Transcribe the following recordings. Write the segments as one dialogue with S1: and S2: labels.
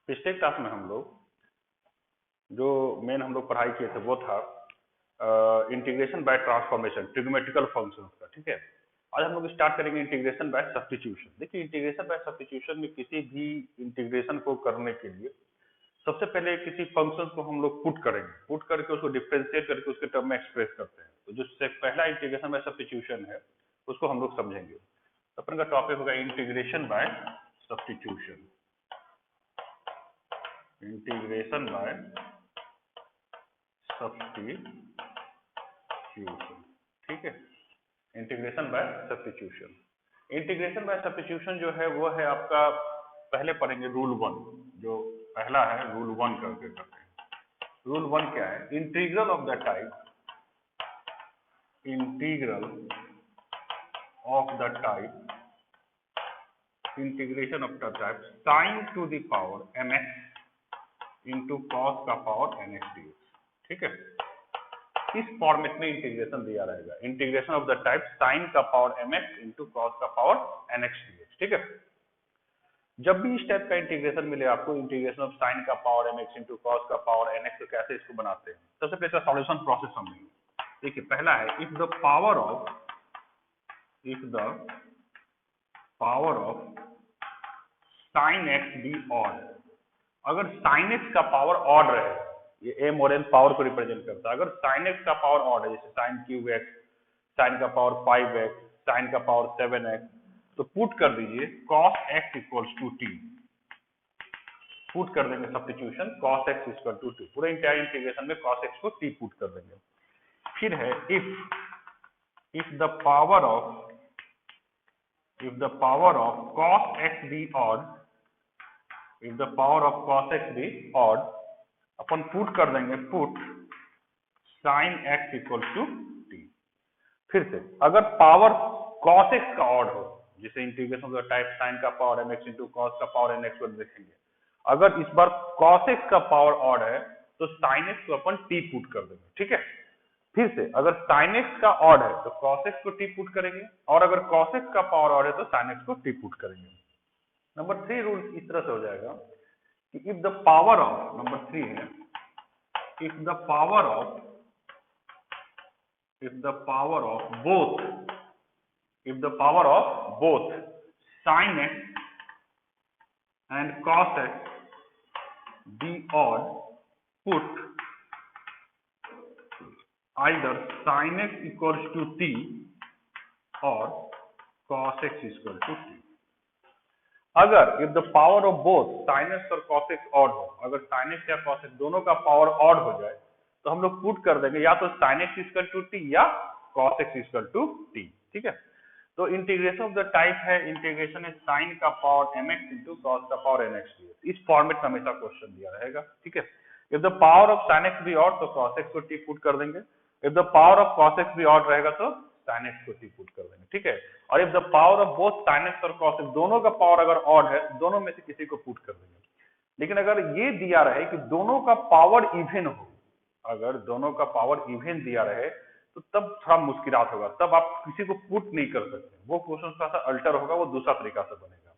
S1: पिछले क्लास में हम लोग जो मेन हम लोग पढ़ाई किए थे वो था integration by transformation trigonometrical functions का। ठीक है, आज हम लोग स्टार्ट करेंगे इंटीग्रेशन बाय सब्स्टिट्यूशन। देखिए, इंटीग्रेशन बाय सब्स्टिट्यूशन में किसी भी इंटीग्रेशन को करने के लिए सबसे पहले किसी फंक्शन को हम लोग पुट करेंगे, पुट करके उसको डिफरेंशिएट करके उसके टर्म में एक्सप्रेस करते हैं। तो जो पहला इंटीग्रेशन बाय सब्स्टिट्यूशन है उसको हम लोग समझेंगे। तो अपन का टॉपिक होगा integration by substitution. Integration by substitution, ठीक है। Integration by substitution, integration by substitution जो है वो है आपका, पहले पढ़ेंगे रूल 1। जो पहला है रूल 1 करके करते हैं। रूल 1 क्या है? Integral of the type, integral of the type, integration of the type sign to the power mx into cos का पावर nx dx। ठीक है, इस फॉर्मेट में इंटीग्रेशन दिया रहेगा, integration of the type sine का पावर mx इंटू कॉस का power nx dx। ठीक है, जब भी इस टाइप का इंटीग्रेशन मिले आपको, इंटीग्रेशन ऑफ साइन का पावर mx इंटू कॉस का पावर nx, तो कैसे इसको बनाते हैं? सबसे पहले सॉल्यूशन प्रोसेस समझेंगे। देखिए, पहला है if the power of sine x be odd. अगर साइन एक्स का पावर ऑड रहे, ये एम और एन पावर को रिप्रेजेंट करता है। अगर साइन एक्स का पावर ऑड है, जैसे साइन क्यूब एक्स, साइन का पावर 5x, साइन का पावर 7x, तो पुट कर दीजिए cos x equals to t. Put कर देंगे substitution cos x equal to t, पूरे इंटायर इंटीग्रेशन में cos x को t पुट कर देंगे। फिर है if the power of cos x be odd, if the power of cos x be odd, अपन पुट कर देंगे put sin x equal to t. फिर से अगर पावर cos x का ऑड हो, जिसे integration of the type sin का पावर mx इंटू cos का पावर nx को देखेंगे, अगर इस बार cos x का पावर ऑड है तो sin x को अपन t पुट कर देंगे। ठीक है, फिर से अगर sin x का ऑड है तो cos x को t पुट करेंगे, और अगर cos x का पावर ऑड है तो sin x को t पुट करेंगे। नंबर 3 रूल इस तरह से हो जाएगा कि if the power of, number 3 है if the power of both sin x and cos x be odd, put either sin x equals to t or cos x equal to t। अगर if the power of both sin x और cos x odd हो, अगर sin x या cos x दोनों का power odd हो जाए तो हम लोग पुट कर देंगे या तो sin x equal to t या cos x equal to t। ठीक है, तो इंटीग्रेशन ऑफ द टाइप है, इंटीग्रेशन है sin का पावर mx इंटू cos का पावर nx dx। इस फॉर्मेट में हमेशा क्वेश्चन दिया रहेगा। ठीक है, if the power of sin x भी ऑड तो cos x को t पुट कर देंगे, if the power of cos x भी ऑड रहेगा तो sin x को t पुट कर देंगे। ठीक है, और if the power of both sin x और cos x दोनों का पावर अगर ऑड है, दोनों में से किसी को पुट कर देंगे। लेकिन अगर ये दिया रहे कि दोनों का पावर इवन हो, अगर दोनों का पावर इवन दिया रहे तो तब थोड़ा मुश्किलात होगा, तब आप किसी को पुट नहीं कर सकते, वो क्वेश्चन थोड़ा सा अल्टर होगा, वो दूसरा तरीका से बनेगा।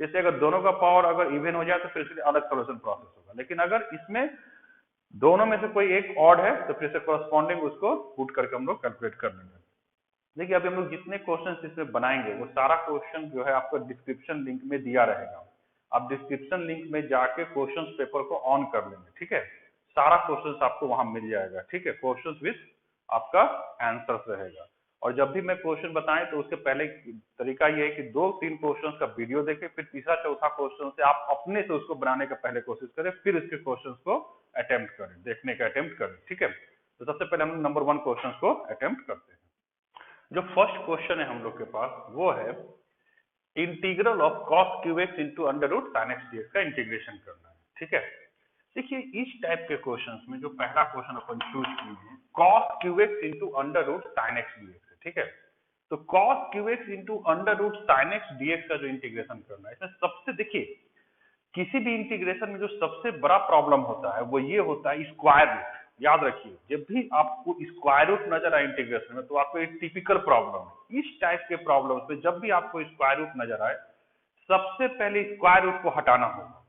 S1: जैसे अगर दोनों का पावर अगर इवन हो जाए तो फिर इसके अलग सोल्यूशन प्रोसेस होगा। लेकिन अगर इसमें दोनों में से कोई एक ऑड है तो फिर से कॉरस्पॉन्डिंग उसको पुट करके हम लोग कैलकुलेट कर लेंगे। देखिए, अभी हम लोग जितने क्वेश्चन इसमें बनाएंगे वो सारा क्वेश्चन जो है आपको डिस्क्रिप्शन लिंक में दिया रहेगा। आप डिस्क्रिप्शन लिंक में जाके क्वेश्चन पेपर को ऑन कर लेंगे। ठीक है, सारा क्वेश्चन आपको वहां मिल जाएगा। ठीक है, क्वेश्चन विथ आपका आंसर रहेगा। और जब भी मैं क्वेश्चन बताएं तो उसके पहले तरीका ये है कि 2-3 क्वेश्चन का वीडियो देखें, फिर तीसरा चौथा क्वेश्चन से आप अपने से उसको बनाने का पहले कोशिश करें, फिर इसके क्वेश्चन को अटेम्प्ट करें, देखने का अटेम्प्ट करें। ठीक है, तो सबसे पहले हम नंबर 1 क्वेश्चन को अटेम्प्ट करते हैं। जो फर्स्ट क्वेश्चन है हम लोग के पास वो है integral of cos cube x into under root sine x dx का इंटीग्रेशन करना है। ठीक है, देखिए इस टाइप के क्वेश्चंस में जो पहला क्वेश्चन अपन चूज किए हैं cos cube x into under root sine x dx है। ठीक है, तो cos cube x into under root sine x dx का जो इंटीग्रेशन करना है, इसमें सबसे देखिए किसी भी इंटीग्रेशन में जो सबसे बड़ा प्रॉब्लम होता है वो ये होता है स्क्वायर रूट। याद रखिए, जब भी आपको स्क्वायर रूट नजर आए इंटीग्रेशन में तो आपको एक टिपिकल प्रॉब्लम है। इस टाइप के प्रॉब्लम में जब भी आपको स्क्वायर रूट नजर आए, सबसे पहले स्क्वायर रूट को हटाना होगा।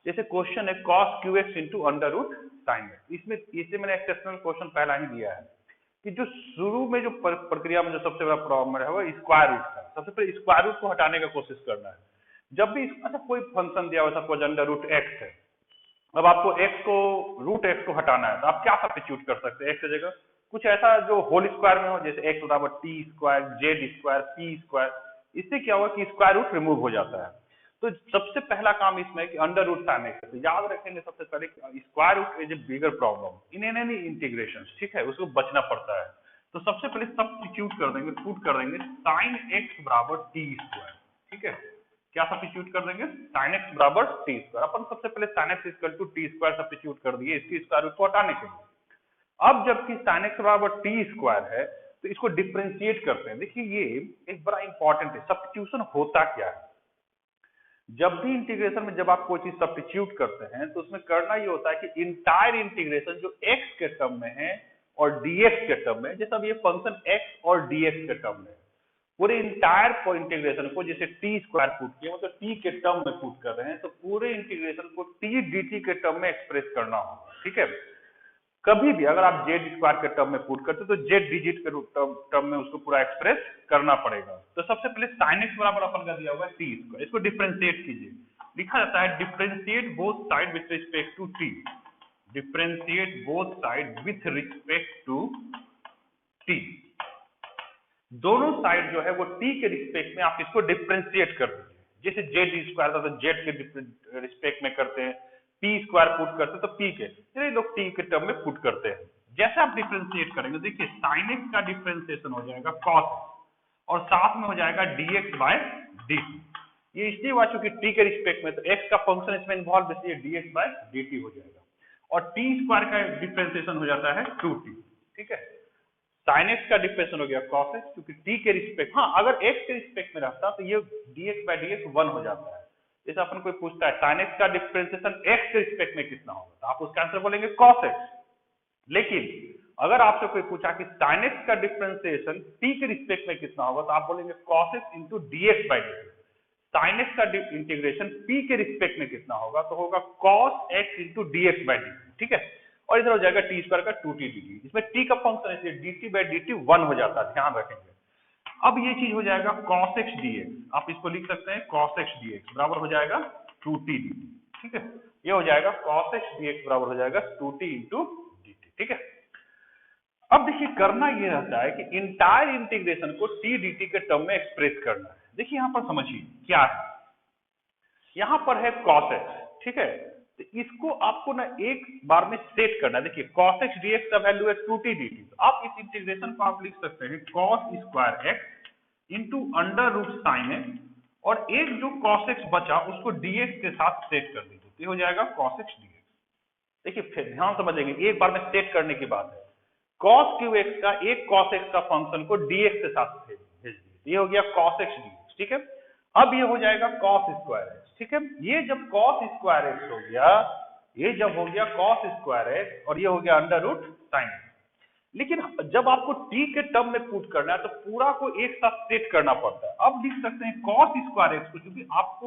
S1: जैसे क्वेश्चन है cos qx into under root sine x, इसमें इसे मैंने एक्सेप्शनल क्वेश्चन पहला ही दिया है कि जो शुरू में जो प्रक्रिया में जो सबसे बड़ा प्रॉब्लम है वो स्क्वायर रूट का, सबसे पहले स्क्वायर रूट को हटाने का कोशिश करना है। जब भी अच्छा कोई फंक्शन दिया हुआ सपोज अंडर रूट एक्स है, अब आपको एक्स को रूट एक्स को हटाना है तो आप क्या सब्स्टिट्यूट कर सकते हैं एक्स की जगह, कुछ ऐसा जो होल स्क्वायर में हो, जैसे एक्स बराबर t square Z square P square. इससे क्या होगा कि स्क्वायर रूट रिमूव हो जाता है। तो सबसे पहला काम इसमें है कि अंडर रूट साइन एक्स, तो याद रखेंगे सबसे पहले square root is a bigger problem in any integration, ठीक है, उसको बचना पड़ता है। तो सबसे पहले सब्स्टिट्यूट कर देंगे, पुट कर देंगे साइन एक्स बराबर टी स्क्वायर, ठीक है, क्या सब्स्टिट्यूट कर देंगे साइन एक्स बराबर टी स्क्वायर। अपन सबसे पहले sine x equal to t square substitute कर दिए इसकी स्क्वायर रूट को हटाने के लिए। अब जबकि साइन एक्स बराबर टी स्क्वायर है तो इसको डिफरेंशिएट करते हैं। देखिए ये एक बड़ा इंपॉर्टेंट है, सब्स्टिट्यूशन होता क्या है। जब भी इंटीग्रेशन में जब आप कोई चीज सब्स्टिट्यूट करते हैं तो उसमें करना ये होता है कि इंटायर इंटीग्रेशन जो एक्स के टर्म में है और डीएक्स के टर्म में, जैसे अब ये फंक्शन एक्स और डीएक्स के टर्म में, पूरे इंटायर फॉर इंटीग्रेशन को जैसे टी स्क्वायर पुट किया मतलब टी के टर्म में पुट कर रहे हैं, तो पूरे इंटीग्रेशन को टी dt के टर्म में एक्सप्रेस करना होगा, ठीक है। कभी भी अगर आप जेड स्क्वायर के टर्म में पुट करते तो जेड डिजिट के टर्म में उसको पूरा एक्सप्रेस करना पड़ेगा। तो सबसे पहले साइन एक्स बराबर अपन का दिया हुआ है टी स्क्वायर, इसको डिफरेंशिएट कीजिए, लिखा जाता है differentiate both side with respect to t, differentiate both side with respect to t, दोनों साइड जो है वो टी के रिस्पेक्ट में आप इसको डिफरेंशिएट कर दीजिए। जैसे जेड स्क्वायर था तो जेड के रिस्पेक्ट में करते हैं, पी स्क्वायर पुट करते हैं तो पी के, ये लोग टी के टर्म में पुट करते हैं। जैसे आप डिफरेंशिएट करेंगे देखिए साइन एक्स का डिफरेंशिएशन हो जाएगा कॉस और साथ में हो जाएगा dx बाय dt। ये इसलिए हुआ चूंकि टी के रिस्पेक्ट में, तो एक्स का फंक्शन इसमें इन्वॉल्व, इसलिए dx बाय dt हो जाएगा। और टी स्क्वायर का डिफरेंशिएशन हो जाता है 2t, ठीक है। साइन एक्स का डिफरेंशिएशन हो गया कॉस एक्स, क्योंकि टी के रिस्पेक्ट, हाँ अगर एक्स के रिस्पेक्ट में रहता तो ये dx बाय dx 1 हो जाता है। जैसे अपन कोई पूछता है साइन एक्स का डिफरेंशिएशन एक्स के रिस्पेक्ट में कितना होगा, तो आप उसका आंसर बोलेंगे कॉस एक्स। लेकिन अगर आपसे कोई पूछा कि साइन एक्स का डिफरेंशिएशन टी के रिस्पेक्ट में कितना होगा, तो आप बोलेंगे cos x into dx by d. Sine x का इंटीग्रेशन पी के रिस्पेक्ट में कितना होगा, तो होगा cos x into dx by d, ठीक है। और इधर हो जाएगा टी स्क्वायर का 2t dt, इसमें टी का फंक्शन है इसलिए dt बाई dt 1 हो जाता है, ध्यान रखेंगे। अब ये चीज हो जाएगा cos x dx, आप इसको लिख सकते हैं cos x dx बराबर हो जाएगा 2t dt, ठीक है। ये हो जाएगा cos x dx बराबर हो जाएगा 2t इंटू dt, ठीक है। अब देखिए करना ये रहता है कि इंटायर इंटीग्रेशन को t dt के टर्म में एक्सप्रेस करना है। देखिए यहां पर समझिए क्या है, यहां पर है cos x, ठीक है, तो इसको आपको ना एक बार में सेट करना है। देखिए cos x dx का वैल्यू है 2t dt, तो आप इस इंटीग्रेशन को आप लिख सकते हैं cos square x into under root sine x, और एक जो cos x बचा उसको dx के साथ सेट कर दीजिए, तो ये हो जाएगा cos x dx। देखिए फिर ध्यान समझेंगे, एक बार में सेट करने की बात है, cos qx का एक cos x का फंक्शन को dx के साथ भेज दीजिए, ये हो गया cos x dx, ठीक है। अब ये हो जाएगा cos स्क्वायर x, ठीक है। ये जब cos स्क्वायर x हो गया, ये जब हो गया cos स्क्वायर x और ये हो गया अंडर रूट साइन। लेकिन जब आपको t के टर्म में पुट करना है तो पूरा को एक साथ सेट करना पड़ता है। अब लिख सकते हैं cos स्क्वायर x को, क्योंकि आपको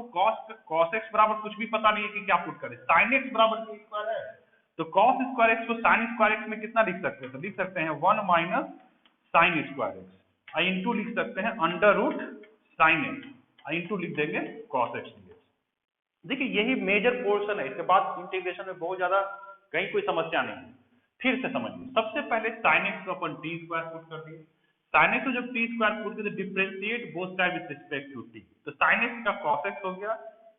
S1: cos x बराबर कुछ भी पता नहीं है कि क्या पुट करें, sin x बराबर t स्क्वायर है, तो cos स्क्वायर x को sin स्क्वायर x में कितना लिख सकते हैं, तो लिख सकते हैं 1 minus sin square x, into लिख सकते हैं under root sin x, into लिख देंगे cos x dx। देखिए यही मेजर पोर्शन है, इसके बाद इंटीग्रेशन में बहुत ज्यादा कहीं कोई समस्या नहीं है। फिर से समझिए, सबसे पहले sin x को अपन t स्क्वायर पुट कर दिए, sin x को जब t स्क्वायर पुट किया तो differentiate both side with respect to t, तो sin x का cos x हो गया,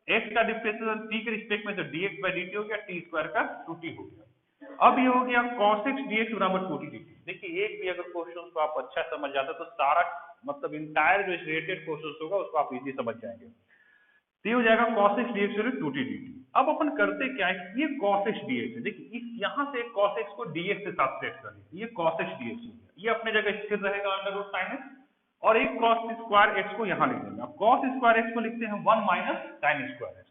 S1: x का डिफरेंशिएशन t के रिस्पेक्ट में तो dx बाय dt हो गया, t स्क्वायर का 2t हो गया। अब ये हो गया cos x dx बराबर 2t dt। देखिए एक भी अगर क्वेश्चन को आप अच्छा समझ जाते तो सारा मतलब इंटायर जो रिलेटेड क्वेश्चन होगा उसको आप इजी समझ जाएंगे। तो ये हो जाएगा cos x dx 2t dt। अब अपन करते क्या है, ये cos x dx है, देखिए इस यहां से cos x को dx के साथ सेट कर लीजिए, ये cos x dx हो गया, ये अपने जगह स्थिर रहेगा अंडर रूट sin x, और एक cos स्क्वायर x को यहां लिख देंगे। अब cos स्क्वायर x को लिखते हैं 1 माइनस sin स्क्वायर x,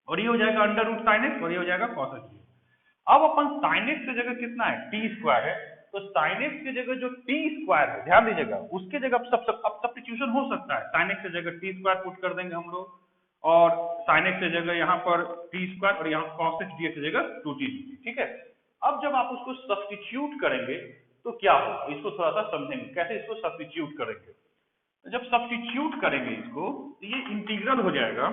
S1: और ये हो जाएगा अंडर रूट sin x, और ये हो जाएगा cos x dx। अब अपन sin x की जगह कितना है, t स्क्वायर है, तो sin x की जगह जो t स्क्वायर है, ध्यान दीजिएगा, उसके जगह अब सब्स्टिट्यूशन हो सकता है, sin x की जगह t स्क्वायर पुट कर देंगे हम लोग, और sin x की जगह यहाँ पर t स्क्वायर और यहाँ cos x dx की जगह 2t dt, ठीक है। अब जब आप उसको सब्स्टिट्यूट करेंगे तो क्या होगा, इसको थोड़ा सा समझेंगे कैसे इसको सब्स्टिट्यूट करेंगे। जब सब्स्टिट्यूट करेंगे इसको तो ये इंटीग्रल हो जाएगा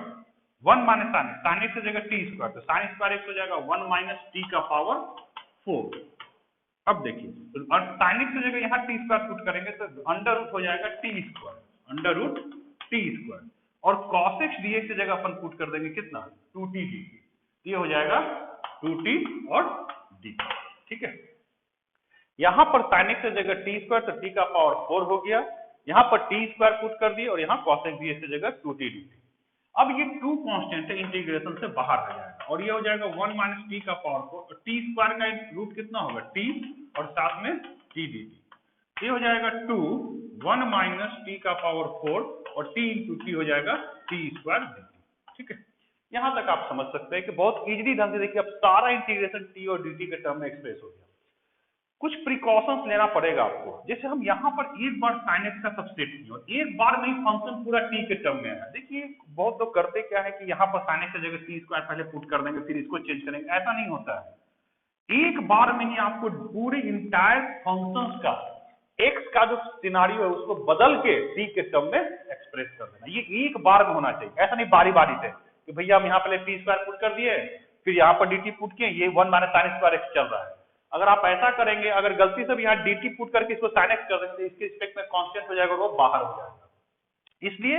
S1: 1 माइनस साइन एक्स की जगह टी स्क्वायर, तो साइन स्क्वायर एक्स हो जाएगा 1 माइनस टी का पावर 4। अब देखिए साइन एक्स की जगह यहाँ टी स्क्वायर पुट करेंगे तो अंडर रूट हो जाएगा t square, under root t square, और कॉस एक्स डीएक्स की जगह अपन पुट कर देंगे कितना 2t dt, ये हो जाएगा 2t और dt, ठीक है। यहाँ पर साइन एक्स की जगह टी स्क्वायर तो टी का पावर 4 हो गया, यहाँ पर टी स्क्वायर पुट कर दिए और यहाँ cos x dx की जगह 2t dt। अब ये 2 कांस्टेंट है, इंटीग्रेशन से बाहर आ जाएगा और ये हो जाएगा 1 माइनस टी का पावर 4 और टी स्क्वायर का रूट कितना होगा t और साथ में t dt, ये हो जाएगा 2 1 माइनस टी का पावर 4 और t इंटू टी हो जाएगा t स्क्वायर dt, ठीक है। यहाँ तक आप समझ सकते हैं कि बहुत इजीली ढंग से देखिए अब सारा इंटीग्रेशन t और dt के टर्म में एक्सप्रेस हो गया। कुछ प्रिकॉशंस लेना पड़ेगा आपको, जैसे हम यहाँ पर एक बार sin x का सबसेट किए और एक बार में ही फंक्शन पूरा t के टर्म में आया। देखिए बहुत लोग करते क्या है कि यहाँ पर sin x की जगह t स्क्वायर पहले पुट कर देंगे फिर इसको चेंज करेंगे, ऐसा नहीं होता है। एक बार में ही आपको पूरे इंटायर फंक्शंस का x का जो सिनारियो है उसको बदल के t के टर्म में एक्सप्रेस कर देना, ये एक बार में होना चाहिए, ऐसा नहीं बारी बारी से कि भैया हम यहाँ पहले t स्क्वायर पुट कर दिए फिर यहाँ पर dt पुट किए, ये 1 माइनस साइन स्क्वायर x चल रहा है। अगर आप ऐसा करेंगे, अगर गलती से भी यहाँ dt पुट करके इसको sin x कर देंगे तो इसके रिस्पेक्ट में कांस्टेंट हो जाएगा और वो बाहर हो जाएगा। इसलिए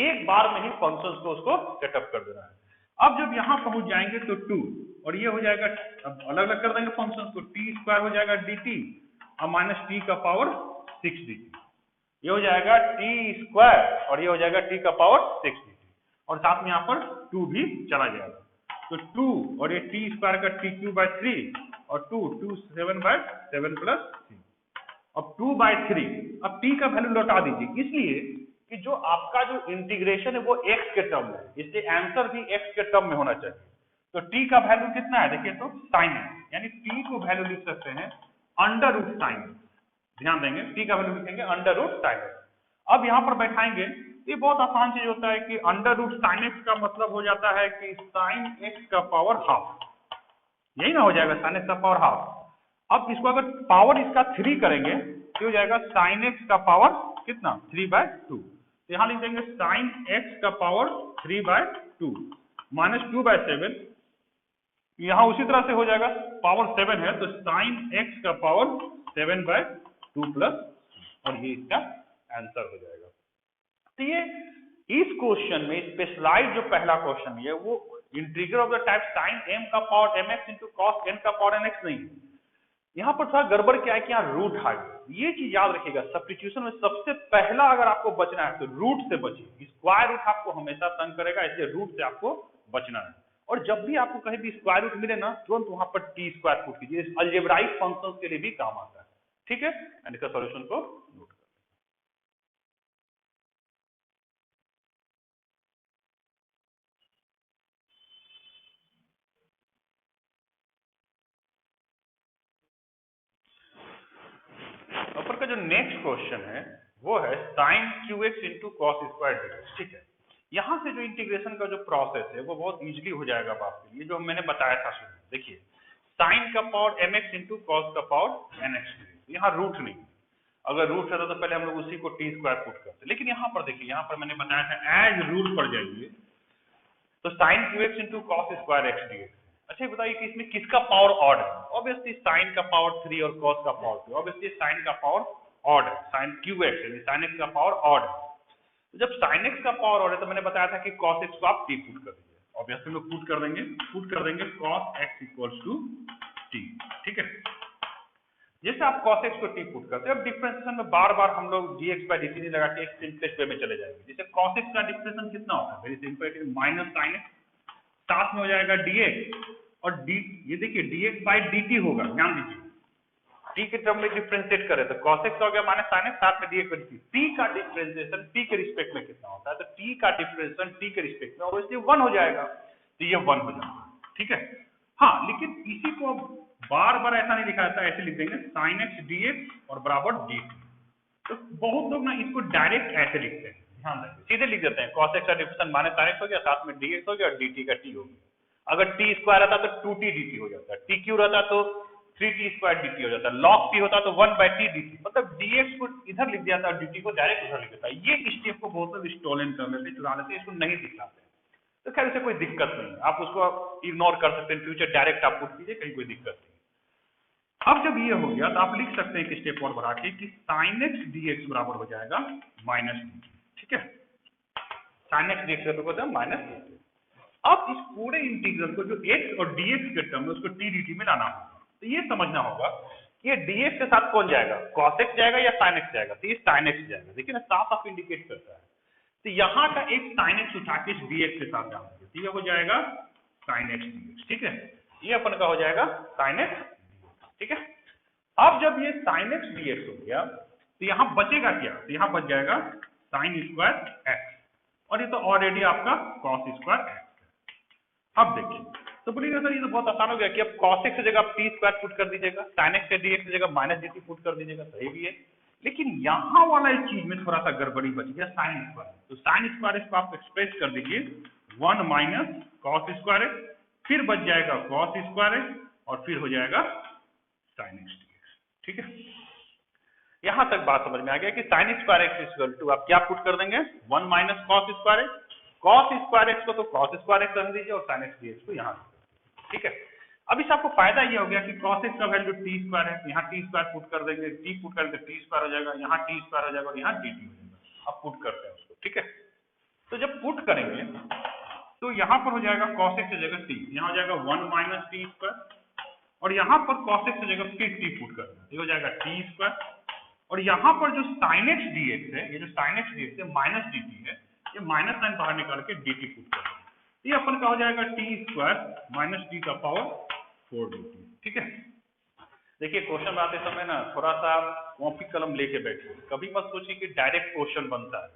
S1: एक बार में ही फंक्शंस को उसको सेटअप कर देना है। अब जब यहाँ पहुंच जाएंगे तो 2 और ये हो जाएगा, अब अलग अलग कर देंगे फंक्शंस को, t स्क्वायर हो जाएगा dt और माइनस t का पावर 6 dt, ये हो जाएगा t स्क्वायर और ये हो जाएगा t का पावर 6 dt और साथ में यहाँ पर 2 भी चला जाएगा, तो 2 और ये t स्क्वायर का t क्यूब बाय 3 और 2 7 बाय 7 प्लस 3, अब 2 बाय 3, अब t का वैल्यू लौटा दीजिए, इसलिए कि जो आपका जो इंटीग्रेशन है वो x के टर्म में, इसलिए आंसर भी x के टर्म में होना चाहिए। तो t का वैल्यू कितना है देखिए तो sin x, यानी t को वैल्यू लिख सकते हैं अंडर रूट साइन x, ध्यान देंगे t का वैल्यू लिखेंगे अंडर रूट साइन x। अब यहाँ पर बैठाएंगे, ये बहुत आसान चीज होता है कि अंडर रूट साइन एक्स का मतलब हो जाता है कि साइन एक्स का पावर हाफ, यही ना हो जाएगा साइन एक्स का पावर हाफ। अब इसको अगर पावर इसका 3 करेंगे तो हो जाएगा साइन एक्स का पावर कितना 3/2, तो यहाँ लिख देंगे साइन एक्स का पावर 3/2 माइनस 2/7, यहाँ उसी तरह से हो जाएगा पावर 7 है तो साइन एक्स का पावर 7/2 प्लस, और ये इसका आंसर हो जाएगा। तो ये इस क्वेश्चन में स्पेशलाइज जो पहला क्वेश्चन है वो integral of the type sine m का power mx into cos n का पावर nx नहीं है। यहाँ पर थोड़ा गड़बड़ क्या है कि यहाँ रूट आ गया, ये चीज याद रखिएगा सब्स्टिट्यूशन में सबसे पहला अगर आपको बचना है तो रूट से बचिए, स्क्वायर रूट आपको हमेशा तंग करेगा, इसलिए रूट से आपको बचना है। और जब भी आपको कहीं भी स्क्वायर रूट मिले ना तुरंत वहां पर टी स्क्वायर पुट कीजिए, अलजेब्राइक फंक्शंस के लिए भी काम आता है, ठीक है। एंड इसका सॉल्यूशन को नोट ऊपर का जो नेक्स्ट क्वेश्चन है वो है sine cube x into cos square dx, ठीक है। यहाँ से जो इंटीग्रेशन का जो प्रोसेस है वो बहुत इजीली हो जाएगा आपके लिए, जो मैंने बताया था। सुनिए देखिए साइन का power M x into cos का पावर एन एक्स, यहाँ रूट नहीं, अगर रूट रहता तो पहले हम लोग उसी को टी स्क्वायर पुट करते, लेकिन यहाँ पर देखिए यहाँ पर मैंने बताया था एज रूट पर जाइए तो sine cube x into cos square x dx. अच्छा ये बताइए कि इसमें किसका पावर ऑड है, ऑब्वियसली साइन का पावर 3 और कॉस का पावर 2, ऑब्वियसली साइन का पावर ऑड है, साइन क्यू एक्स यानी साइन एक्स का पावर ऑड है। तो जब साइन एक्स का पावर ऑड है तो मैंने बताया था कि कॉस एक्स को आप टी पुट कर दीजिए, ऑब्वियसली लोग पुट कर देंगे cos x equals to t, ठीक है। जैसे आप cos x को t पुट करते हैं, अब डिफरेंशिएशन में बार बार हम लोग dx बाय dt नहीं लगा के एक सिंपलेस्ट वे में चले जाएंगे। जैसे cos x का डिफरेंशिएशन कितना होता है, very simple, minus sin x, साथ में हो जाएगा dx और d, ये देखिए dx बाय dt होगा, ध्यान दीजिए t के टर्म में डिफरेंशिएट करें तो cos x हो गया माइनस sin x, साथ में dx बाय dt। t का डिफरेंशिएशन t के रिस्पेक्ट में कितना होता है, तो t का डिफरेंशिएशन t के रिस्पेक्ट में ऑब्वियसली 1 हो जाएगा, तो ये 1 हो जाएगा, ठीक है। हाँ लेकिन इसी को बार बार ऐसा नहीं लिखा जाता, ऐसे लिख देंगे sin x dx और बराबर dt। तो बहुत लोग ना इसको डायरेक्ट ऐसे लिखते हैं, ध्यान रखिए, सीधे लिख देते हैं cos x का डिफरेंस माइनस sin x हो गया, साथ में dx हो गया और dt का t हो गया। अगर t स्क्वायर रहता तो 2t dt हो जाता, t क्यू रहता तो 3t स्क्वायर dt हो जाता, log t होता तो 1/t dt, मतलब dx को इधर लिख दिया था और dt को डायरेक्ट उधर लिख देता। ये स्टेप को बहुत लोग स्टोलन कर लेते, चुरा लेते, इसको नहीं दिखलाते। तो खैर इससे कोई दिक्कत नहीं है, आप उसको इग्नोर कर सकते हैं, फ्यूचर डायरेक्ट आप पुट कीजिए, कहीं कोई दिक्कत नहीं। अब जब ये हो गया तो आप लिख सकते हैं एक स्टेप और बढ़ा के कि sin x dx बराबर हो जाएगा माइनस dt, ठीक है, sin x dx का होता है माइनस dt। अब इस पूरे इंटीग्रल को जो x और dx के टर्म में उसको t dt में लाना होगा, तो ये समझना होगा कि ये dx के साथ कौन जाएगा, cos x जाएगा या sin x जाएगा, तो ये sin x जाएगा, देखिए ना साफ साफ इंडिकेट करता है। तो यहाँ का एक sin x उठा के इस dx के साथ डाल दीजिए, ठीक है, हो जाएगा sin x dx, ठीक है, ये अपन का हो जाएगा sin x, ठीक है। अब जब ये sin x dx हो गया तो यहां बचेगा क्या, तो यहां बच जाएगा sin स्क्वायर x, और ये तो ऑलरेडी आपका cos स्क्वायर x है। अब देखिए, तो बोलिएगा सर ये तो बहुत आसान हो गया कि अब cos x की जगह आप t स्क्वायर पुट कर दीजिएगा, sin x के dx की जगह माइनस dt पुट कर दीजिएगा, सही भी है, लेकिन यहां वाला इस चीज में थोड़ा सा गड़बड़ी बच गया, sin स्क्वायर, तो sin स्क्वायर को आप एक्सप्रेस कर दीजिए 1 माइनस cos स्क्वायर x, फिर बच जाएगा cos स्क्वायर x और फिर हो जाएगा sin x dx, ठीक है। यहां तक बात समझ में आ गया कि sin square x equal to आप क्या पुट कर देंगे 1 minus cos square x, cos square x को तो cos स्क्वायर x रख दीजिए और sin x dx को यहां, ठीक है। अब इस आपको फायदा ये हो गया कि cos x का वैल्यू t स्क्वायर है, यहाँ t स्क्वायर पुट कर देंगे, t पुट करेंगे t स्क्वायर हो जाएगा, यहाँ t स्क्वायर हो जाएगा और यहाँ dt हो जाएगा। अब पुट करते हैं उसको, ठीक है। तो जब पुट करेंगे तो यहाँ पर हो जाएगा cos x की जगह t, यहाँ हो जाएगा 1 माइनस t स्क्वायर, और यहाँ पर cos x की जगह फिर t पुट करना, ये हो जाएगा t स्क्वायर, और यहाँ पर जो sin x dx है, ये जो sin x dx है माइनस dt है, ये माइनस साइन बाहर निकाल के dt पुट करना, ये अपन का हो जाएगा t स्क्वायर माइनस t का पावर 4 dt, ठीक है। देखिए क्वेश्चन बनाते समय ना थोड़ा सा कॉपी कलम लेके बैठिए, कभी मत सोचिए कि डायरेक्ट क्वेश्चन बनता है।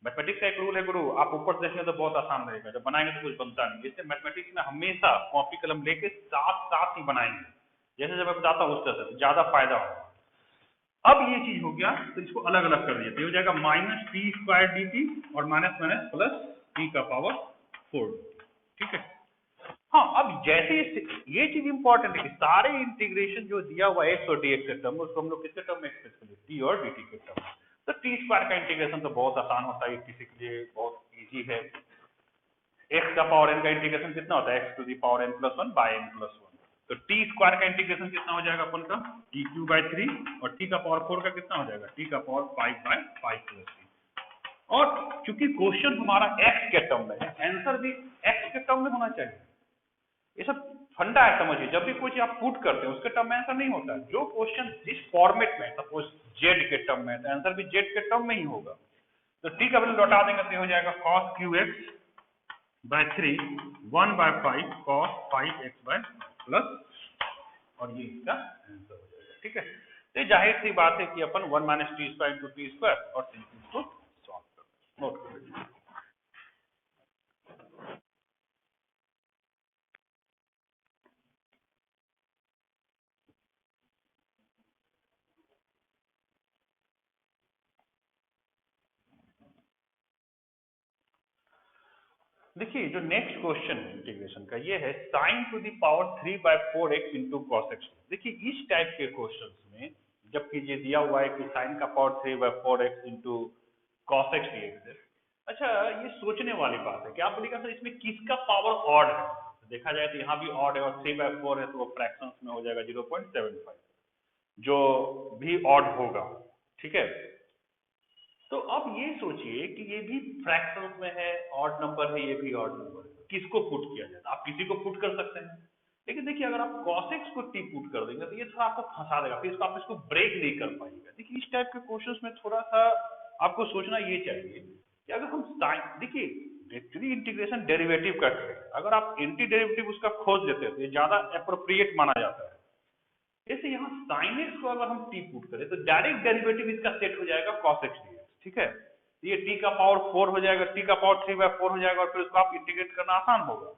S1: मैथमेटिक्स का एक रूल है गुरु, आप ऊपर से देखेंगे तो बहुत आसान रहेगा, जब बनाएंगे तो कुछ बनता नहीं, इसलिए मैथमेटिक्स में हमेशा कॉपी कलम लेके साथ साथ ही बनाएंगे, जैसे जब मैं बताता हूँ उस तरह से ज्यादा फायदा होगा। अब ये चीज हो गया तो इसको अलग अलग कर दिया, तो हो जाएगा minus T square D T और माइनस माइनस प्लस टी का पावर 4, ठीक है। हाँ, अब जैसे ये चीज इंपॉर्टेंट है कि सारे इंटीग्रेशन जो दिया हुआ है एक्स और डी एक्स के टर्म, उसको हम लोग किसके टर्म में एक्सप्रेस करेंगे, टी और डी टी के टर्म। तो टी स्क्वायर का इंटीग्रेशन तो बहुत आसान होता है, किसी के लिए बहुत इजी है। एक्स का पावर एन का इंटीग्रेशन कितना होता है, x to the power n plus one by n plus one, तो टी स्क्वायर का इंटीग्रेशन कितना हो जाएगा अपन का टी क्यू बाय 3, और टी का पावर 4 का कितना हो जाएगा टी का पावर 5 बाय 5 प्लस 3। और चूंकि क्वेश्चन हमारा एक्स के टर्म में है, आंसर भी एक्स के टर्म में होना चाहिए, ये सब फंडा है, समझिए। जब भी कोई चीज आप पुट करते हैं उसके टर्म में आंसर नहीं होता है, जो क्वेश्चन जिस फॉर्मेट में, सपोज जेड के टर्म में है तो आंसर भी जेड के टर्म में ही होगा। तो टी का वैल्यू लौटा देंगे तो हो जाएगा cos cube x by 3 1 by 5 cos 5 x by plus, और ये इसका आंसर हो जाएगा, ठीक है। तो जाहिर सी बात है कि अपन 1 minus T square into T square और इसको सॉल्व कर नोट कर लीजिए। देखिए जो नेक्स्ट क्वेश्चन है इंटीग्रेशन का, ये है sin to the power 3 by 4x into cos x. देखिए इस टाइप के क्वेश्चन में जबकि ये दिया हुआ है कि sin का power 3 by 4x into cos x dx है, अच्छा ये सोचने वाली बात है कि आप बोलिएगा सर इसमें किसका पावर ऑड है, तो देखा जाए तो यहाँ भी ऑड है और 3 बाय 4 है तो वो फ्रैक्शंस में हो जाएगा 0.75, जो भी ऑड होगा, ठीक है। तो अब ये सोचिए कि ये भी फ्रैक्शंस में है, ऑड नंबर है, ये भी ऑड नंबर है, किसको पुट किया जाए, आप किसी को पुट कर सकते हैं, लेकिन देखिए अगर आप cos x को t पुट कर देंगे तो ये थोड़ा आपको फंसा देगा, फिर आप इसको ब्रेक नहीं कर पाएंगे। देखिए इस टाइप के क्वेश्चंस में थोड़ा सा आपको सोचना ये चाहिए कि अगर हम देखिए एक्चुअली इंटीग्रेशन डेरिवेटिव का है, अगर आप एंटी डेरिवेटिव उसका खोज देते हैं तो ये ज्यादा एप्रोप्रिएट माना जाता है। जैसे यहाँ sin x को अगर हम t पुट करें तो डायरेक्ट डेरिवेटिव इसका सेट हो जाएगा cos x dx, ठीक है। ये t का पावर 4 हो जाएगा, t का पावर 3 बाय 4 हो जाएगा और फिर उसको आप इंटीग्रेट करना आसान होगा।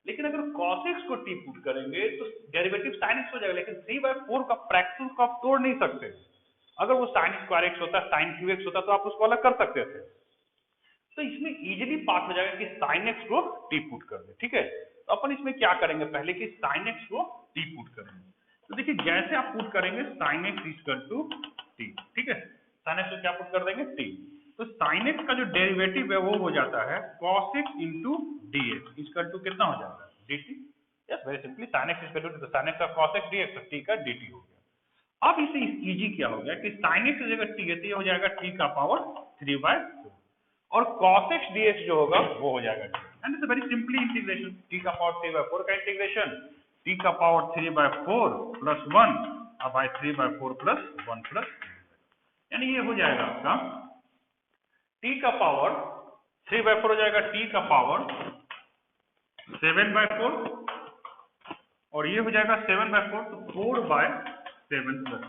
S1: लेकिन अगर cos x को t पुट करेंगे तो डेरिवेटिव sin x हो जाएगा, लेकिन 3 बाय 4 का फ्रैक्शन को आप तोड़ नहीं सकते। अगर वो sin स्क्वायर x होता, sin क्यू x होता तो आप उसको अलग कर सकते थे, तो इसमें इजीली पास हो जाएगा कि साइन एक्स को टी पुट कर दे, ठीक है। तो अपन इसमें क्या करेंगे पहले कि साइन एक्स को टी पुट करेंगे। तो देखिए जैसे आप पुट करेंगे sine x equal to t, ठीक है, साइन एक्स को क्या पुट कर देंगे टी। तो साइन एक्स का जो डेरिवेटिव है वो हो जाता है cos x into d x equal to कितना हो जाता है d t. Yes, very simply sine x equal to sine x का cos x d x, t का डी टी हो गया। अब इसे इजी क्या हो गया कि साइन एक्स की जगह टी है तो ये हो जाएगा टी का पावर 3/4 और cos x dx जो होगा वो हो जाएगा t, and it's very simply integration, t का पावर 3/4 का इंटीग्रेशन t का पावर 3/4 प्लस 1 अब बाय 3/4 प्लस 1 प्लस, यानी ये हो जाएगा आपका t का पावर 3/4 हो जाएगा t का पावर 7/4 और ये हो जाएगा 7/4, तो 4/7 प्लस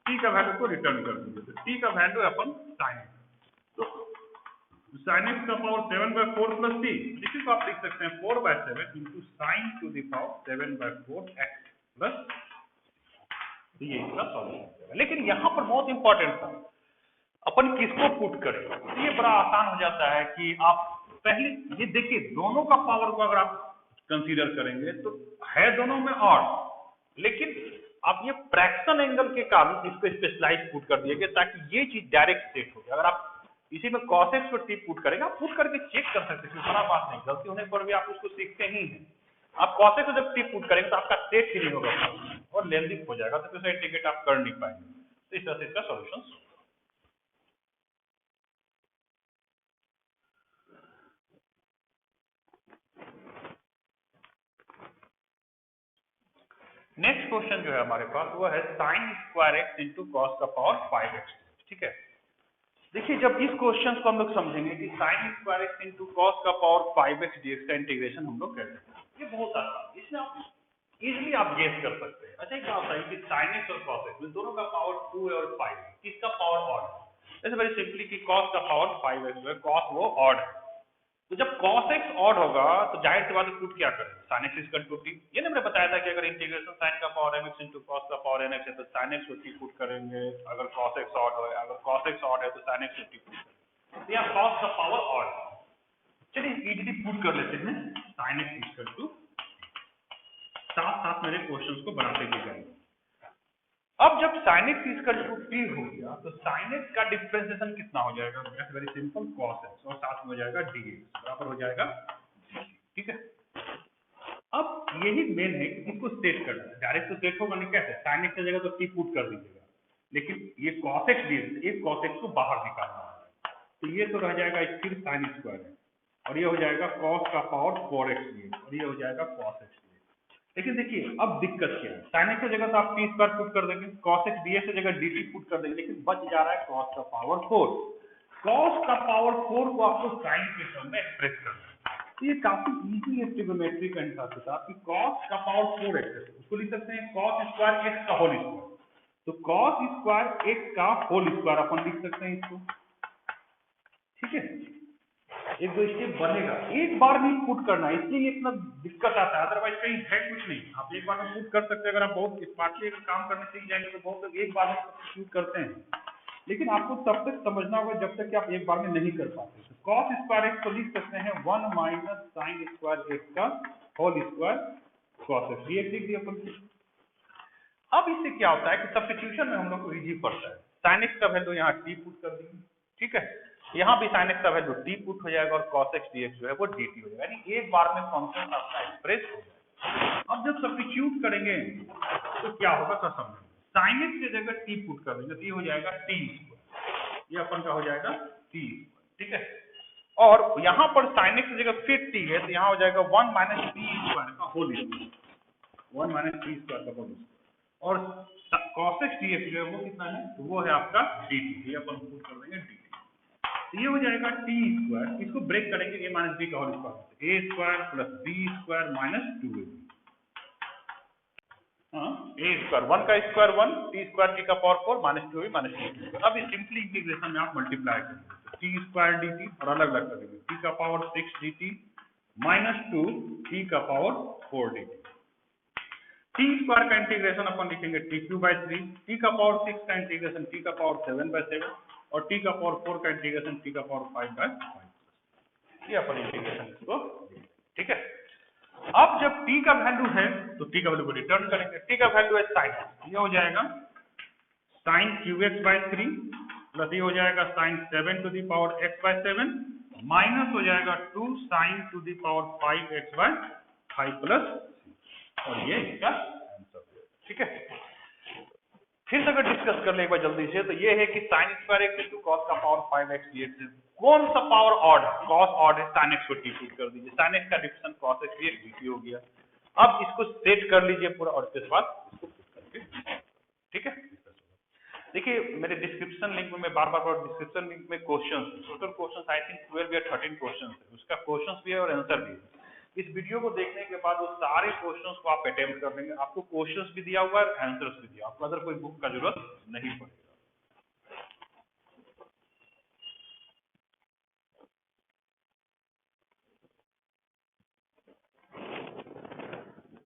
S1: t का वैल्यू को रिटर्न कर दीजिए। तो t का वैल्यू है अपन साइन, तो साइन एक्स का पावर 7/4 प्लस टी, इसी को आप लिख सकते हैं 4/7 into sine to the power 7/4 x plus, ये इसका सॉल्यूशन है। लेकिन यहाँ पर बहुत इंपॉर्टेंट था अपन किसको पुट करें, तो ये बड़ा आसान हो जाता है कि आप पहले ये देखिए दोनों का पावर को अगर आप कंसीडर करेंगे तो है दोनों में ऑड, लेकिन आप ये फ्रैक्शन एंगल के कारण इसको स्पेशलाइज पुट कर दिए ताकि ये चीज डायरेक्ट सेट हो जाए। अगर आप इसी में cos x को टी पुट करेंगे, आप पुट करके चेक कर सकते हैं, बड़ा बात नहीं, गलती होने पर भी आप उसको सीखते ही हैं। आप cos x को जब टी पुट करेंगे तो आपका सेट ही नहीं होगा और लेंदी हो जाएगा, तो फिर इंटीग्रेट आप कर नहीं पाएंगे। तो इस तरह से इसका सॉल्यूशन। नेक्स्ट क्वेश्चन जो है हमारे पास वो है sine square x into cos का पावर 5x, ठीक है। देखिए जब इस क्वेश्चन को हम लोग समझेंगे कि sine square x into cos का पावर 5x dx का इंटीग्रेशन हम लोग कैसे करें, ये बहुत आसान, इसमें आप इजीली आप गेस कर सकते हैं। अच्छा क्या होता है कि साइन एक्स और कॉस एक्स दोनों का पावर 2 है और 5 है, किसका पावर ऑड है, जैसे वेरी सिंपली कि कॉस का पावर 5x जो है कॉस वो ऑड है, तो जब cos x ऑड होगा तो जाहिर सी बात है पुट क्या करें sin x equal to t। ये हमने बताया था कि अगर इंटीग्रेशन sin का पावर mx into cos का पावर nx है तो sin x को t पुट करेंगे, अगर cos x ऑड है, अगर cos x ऑड है तो sin x को t पुट करेंगे, तो यहाँ cos का पावर ऑड है। चलिए इजीली पुट कर लेते हैं sin x इक्वल टू, साथ साथ मेरे क्वेश्चंस को बनाते भी जाएंगे। अब जब sin x equal to t हो गया तो sin x का डिफरेंशिएशन कितना हो जाएगा, वेरी सिंपल cos x और साथ में हो जाएगा dx बराबर हो जाएगा, ठीक है। अब यही मेन है कि इसको सेट करना है, डायरेक्ट तो सेट होगा नहीं, कैसे sin x की जगह तो t पुट कर दीजिएगा, लेकिन ये cos x dx, ये cos x को बाहर निकालना है, तो ये तो रह जाएगा स्थिर sin स्क्वायर है और ये हो जाएगा cos का पावर 4x dx और ये हो जाएगा cos x। लेकिन देखिए अब दिक्कत क्या है, sin x की जगह तो आप t स्क्वायर पुट कर देंगे, cos x dx की जगह dt पुट कर देंगे, लेकिन बच जा रहा है cos का पावर 4। cos का पावर 4 को आपको sin के टर्म में एक्सप्रेस करना है, तो ये काफी इजी है ट्रिग्नोमेट्री का एंसाइक्लोपीडिया आपकी। cos का पावर 4x उसको लिख सकते हैं cos स्क्वायर x का होल स्क्वायर, तो cos स्क्वायर x का होल स्क्वायर अपन लिख सकते हैं इसको, ठीक है। एक दो स्टेप बनेगा, एक बार में पुट करना है, इसलिए इतना दिक्कत आता है, अदरवाइज कहीं है कुछ नहीं, आप एक बार में पुट कर सकते हैं। अगर आप बहुत स्मार्टली काम करने सीख जाएंगे तो बहुत लोग एक बार में सब्स्टिट्यूट करते हैं, लेकिन आपको तब तक समझना होगा जब तक कि आप एक बार में नहीं कर पाते। तो cos स्क्वायर एक्स को लिख सकते हैं 1 माइनस साइन स्क्वायर एक्स का होल स्क्वायर cos x, ये लिख दिया अपन। अब इससे क्या होता है कि सब्स्टिट्यूशन में हम लोग को इजी पड़ता है, साइन एक्स का वैल्यू यहाँ t पुट कर देंगे, ठीक है, यहाँ भी sin x का वैल्यू t पुट हो जाएगा और cos x dx जो है वो dt हो जाएगा, यानी एक बार में फंक्शन आपका एक्सप्रेस हो जाएगा। अब जब सब्स्टिट्यूट करेंगे तो क्या होगा तो समझेंगे, sin x की जगह t पुट कर देंगे तो ये हो जाएगा t स्क्वायर, ये अपन का हो जाएगा t स्क्वायर, ठीक है। और यहाँ पर sin x की जगह फिर t है तो यहाँ हो जाएगा 1 माइनस t स्क्वायर का whole square, 1 minus t square का होल स्क्वायर, और cos x dx जो है वो कितना है, तो वो है आपका dt, ये अपन पुट कर देंगे dt, तो ये हो जाएगा टी स्क्वायर, इसको ब्रेक करेंगे a माइनस बी का whole square, a square plus b square minus 2ab, a square 1 का स्क्वायर 1, t स्क्वायर t का पावर 4 माइनस 2ab माइनस 2। अब इस सिंपली इंटीग्रेशन में आप मल्टीप्लाई करेंगे टी स्क्वायर dt और अलग अलग करेंगे t का पावर 6 dt माइनस 2 t का पावर 4 dt। t स्क्वायर का इंटीग्रेशन अपन लिखेंगे t3/3, t का पावर 6 का इंटीग्रेशन t का पावर 7/7 और t का पावर 4 का इंटीग्रेशन t का पावर 5/5। ये अपन इंटीग्रेशन इसको, ठीक है। अब जब t का वैल्यू है तो t का वैल्यू को रिटर्न करेंगे। t का वैल्यू है sin x, ये हो जाएगा sin qx/3 प्लस ये हो जाएगा sin 7 to the power x/7 minus हो जाएगा 2 sin to the power 5x/5 plus, और ये इसका आंसर है, ठीक है। फिर से अगर डिस्कस कर ले एक बार जल्दी से, तो ये है कि sin square x into cos का पावर 5x dx है। कौन सा पावर ऑड है? कॉस ऑड है, sin x को t पुट कर दीजिए, sin x का difference cos x dx dt हो गया। अब इसको सेट कर लीजिए पूरा, और इसके बाद इसको पुट करके, ठीक है। देखिए मेरे डिस्क्रिप्शन लिंक में, मैं बार बार डिस्क्रिप्शन लिंक में questions, total questions I think 12 या 13 क्वेश्चंस है, उसका क्वेश्चंस भी है और आंसर भी है। इस वीडियो को देखने के बाद वो सारे क्वेश्चंस को आप अटेम्प्ट कर लेंगे, आपको क्वेश्चंस भी दिया हुआ है, आंसर्स भी दिया, आपको अदर कोई बुक का जरूरत नहीं पड़ेगा।